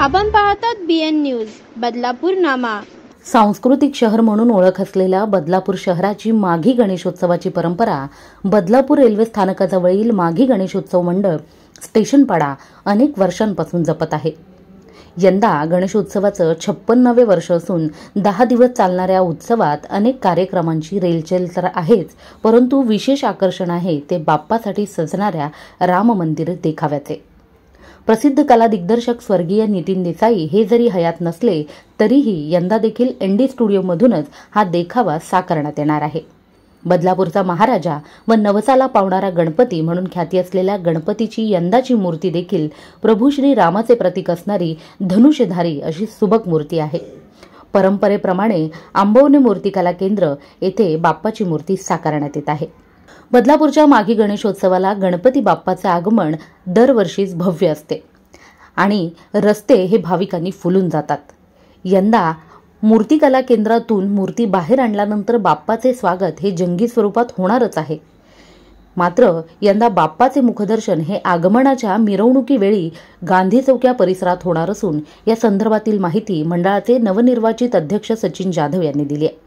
आपण पाहतात BN news Badlapur नामा। सांस्कृतिक शहर म्हणून ओळख असलेल्या बदलापूर शहराची माघी गणेशोत्सवाची परंपरा बदलापूर रेल्वे स्थानकाजवळील माघी गणेशोत्सव मंडळ स्टेशनपाडा अनेक वर्षांपासून जपत आहे। यंदा गणेशोत्सवाचं 56वे वर्ष असून 10 दिवस चालणाऱ्या उत्सवात अनेक कार्यक्रमांची रेलचेल तर आहेच, परंतु विशेष आकर्षण आहे ते बाप्पासाठी सजणाऱ्या राम मंदिर देखाव्याचे। प्रसिद्ध कला दिग्दर्शक स्वर्गीय नितीन देसाई हे जरी हयात नसले तरीही यंदा देखील ND स्टुडिओमधूनच हा देखावा साकारण्यात येणार आहे। बदलापूरचा महाराजा व नवसाला पावणारा गणपती म्हणून ख्याती असलेल्या गणपतीची यंदाची मूर्ती देखील प्रभू श्री रामाचे प्रतीक असणारी धनुष्यधारी अशी सुबक मूर्ती आहे। परंपरेप्रमाणे आंबवणे मूर्ती कला केंद्र येथे बाप्पाची मूर्ती साकारण्यात येत आहे। बदलापूरच्या माघी गणेशोत्सवाला गणपती बाप्पाचे आगमन दरवर्षीच भव्य असते आणि रस्ते हे भाविकांनी फुलून जातात। यंदा मूर्ती कला केंद्रातून मूर्ती बाहेर आणल्यानंतर बाप्पाचे स्वागत हे जंगी स्वरूपात होणारच आहे। मात्र यंदा बाप्पाचे मुखदर्शन हे आगमनाच्या मिरवणुकीवेळी गांधी चौक परिसरात होणार असून या संदर्भातील माहिती मंडळाचे नवनिर्वाचित अध्यक्ष सचिन जाधव यांनी दिली आहे।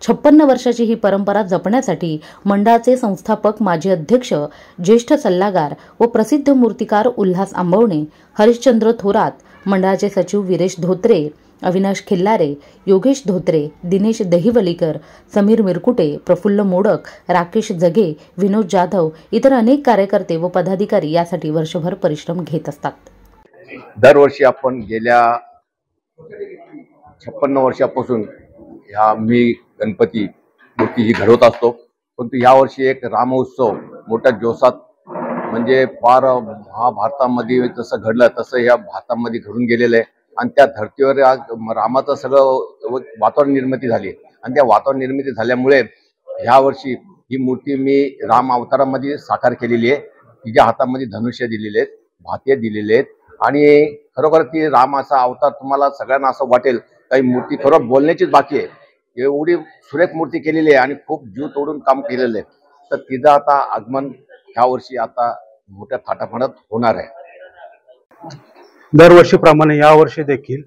56 वर्षाची ही परंपरा जपण्यासाठी मंडळाचे संस्थापक माजी अध्यक्ष ज्येष्ठ सल्लागार व प्रसिद्ध मूर्तिकार उल्हास आंबवणे, हरिश्चंद्र थोरात, मंडळाचे सचिव वीरेश धोत्रे, अविनाश खिल्लारे, योगेश धोत्रे, दिनेश दहिवलीकर, समीर मिरकुटे, प्रफुल्ल मोडक, राकेश जगे, विनोद जाधव इतर अनेक कार्यकर्ते व पदाधिकारी यासाठी वर्षभर परिश्रम घेत असतात। दरवर्षी आपण गेल्या 56 वर्षापासून मी गणपती मूर्ती ही घडवत असतो, परंतु यावर्षी एक रामोत्सव मोठ्या जोशात म्हणजे फार महाभारतामध्ये जसं घडलं तसं या भारतामध्ये घडून गेलेलं आहे आणि त्या धर्तीवर आज रामाचं सगळं वातावरण निर्मिती झाली आणि त्या वातावरण निर्मिती झाल्यामुळे यावर्षी ही मूर्ती मी राम अवतारामध्ये साकार केलेली आहे। तिच्या हातामध्ये धनुष्य दिलेले आहेत, भाते दिलेले आहेत आणि खरोखर ती राम असा अवतार तुम्हाला सगळ्यांना असं वाटेल काही मूर्ती खरोखर बोलण्याचीच बाकी आहे, एवढी सुरेख मूर्ती केलेली आहे आणि खूप जीव तोडून काम केलेलं आहे। तर तिचं आता आगमन ह्या वर्षी आता मोठ्या थाटामाटात होणार आहे। दरवर्षीप्रमाणे यावर्षी देखील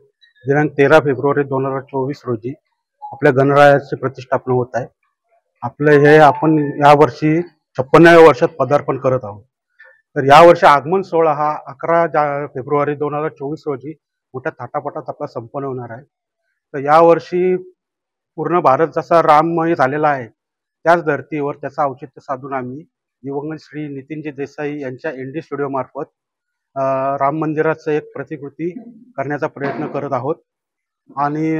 दिनांक 13 फेब्रुवारी 2024 रोजी आपल्या गणरायाची प्रतिष्ठापना होत आहे। आपण यावर्षी 56व्या वर्षात पदार्पण करत आहोत। तर यावर्षी आगमन सोहळा हा 11 फेब्रुवारी 2024 रोजी मोठ्या थाटामाटात आपला संपन्न होणार आहे। तर यावर्षी पूर्ण भारत जसा राममय झालेला आहे त्याच धर्तीवर त्याचा औचित्य साधून आम्ही दिवंगत श्री नितीनजी देसाई यांच्या ND स्टुडिओ मार्फत राम मंदिराचं एक प्रतिकृती करण्याचा प्रयत्न करत आहोत आणि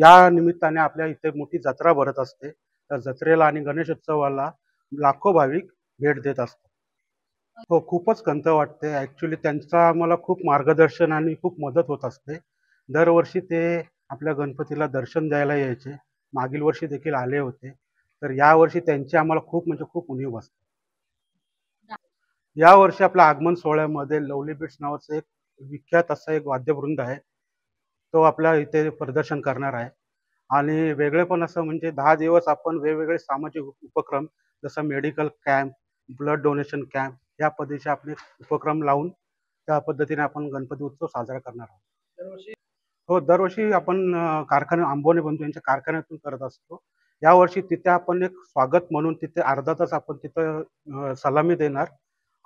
या निमित्ताने आपल्या इथे मोठी जत्रा भरत असते। त्या जत्रेला आणि गणेशोत्सवाला लाखो भाविक भेट देत असतात। हो, खूपच खंत वाटते। ॲक्च्युली त्यांचा आम्हाला खूप मार्गदर्शन आणि खूप मदत होत असते। दरवर्षी ते आपल्या गणपतीला दर्शन द्यायला यायचे, मागील वर्षी देखील आले होते। तर यावर्षी त्यांची आम्हाला खूप उणीव असते। यावर्षी आपल्या आगमन सोहळ्यामध्ये लवली बीट्स नावाचं एक विख्यात असा एक वाद्यवृंद आहे, तो आपल्या इथे प्रदर्शन करणार आहे आणि वेगळेपण असं म्हणजे 10 दिवस आपण वेगवेगळे सामाजिक उपक्रम जसं medical camp, blood donation camp या पद्धतीचे आपले उपक्रम लावून त्या पद्धतीने आपण गणपती उत्सव साजरा करणार आहोत। हो, दरवर्षी आपण कारखाने आंबवणे बंधू यांच्या कारखान्यातून करत असतो। यावर्षी तिथे आपण एक स्वागत म्हणून तिथे अर्धा तास आपण तिथं सलामी देणार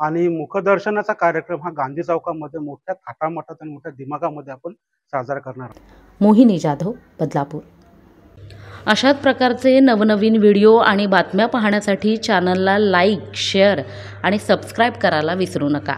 आणि मुखदर्शनाचा कार्यक्रम हा गांधी चौकामध्ये मोठ्या थाटामाटात आणि मोठ्या दिमागामध्ये आपण साजरा करणार आहोत। मोहिनी जाधव, बदलापूर। अशाच प्रकारचे नवनवीन व्हिडिओ आणि बातम्या पाहण्यासाठी चॅनलला लाईक, शेअर आणि सबस्क्राईब करायला विसरू नका।